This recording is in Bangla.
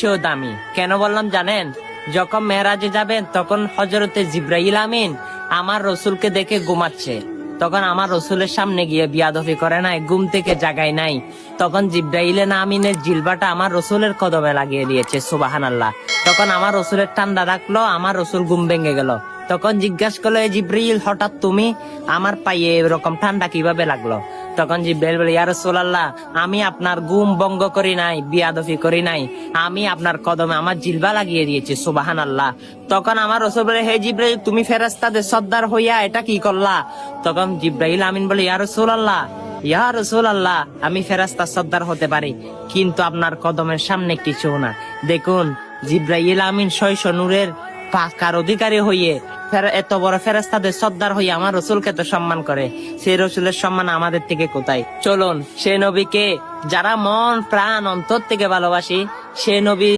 দামি কেন বললাম জানেন? যখন মেরাজে যাবেন তখন হযরতে জিবরাইল আমিন আমার রসুলকে দেখে ঘুমাচ্ছে, তখন আমার রসুলের সামনে গিয়ে বিয়াদফি করে নাই, ঘুম থেকে জাগাই নাই। তখন জিবরাইল আমিনের জিলবাটা আমার রসুলের কদমে লাগিয়ে দিয়েছে, সুবহানাল্লাহ। তখন আমার রসুলের ঠান্ডা রাখলো, আমার রসুল ঘুম ভেঙে গেল। তখন জিজ্ঞাসা করলো, জিবরাইল হঠাৎ তুমি আমার পায়ে এরকম ঠান্ডা কিভাবে লাগলো? তখন জিবরাইল বলে, ইয়া রাসূলুল্লাহ, আমি আপনার ঘুম ভঙ্গ করি নাই, বিয়াদফি করি নাই, আমি আপনার কদমে আমার জিলবা লাগিয়ে দিয়েছি, সুবহানাল্লাহ। তখন আমার রাসূল বলে, হে জিবরাইল, তুমি ফেরেশতাদের সর্দার হইয়া এটা কি করলা? তখন জিবরাইল আমিন বলে, ইয়া রাসূলুল্লাহ, ইয়া রাসূলুল্লাহ, আমি ফেরেশতার সর্দার হতে পারি, কিন্তু আপনার কদমের সামনে কিছু না। দেখুন, জিবরাইল আমিন 600 নূরের পাকার অধিকারী হইয়ে এত বড় ফেরেশতাদের সর্দার হইয়া আমার রসুলকে তো সম্মান করে, সেই রসুলের সম্মান আমাদের থেকে কোথায়? চলুন সে নবীকে যারা মন প্রাণ অন্তর থেকে ভালোবাসি, সে নবী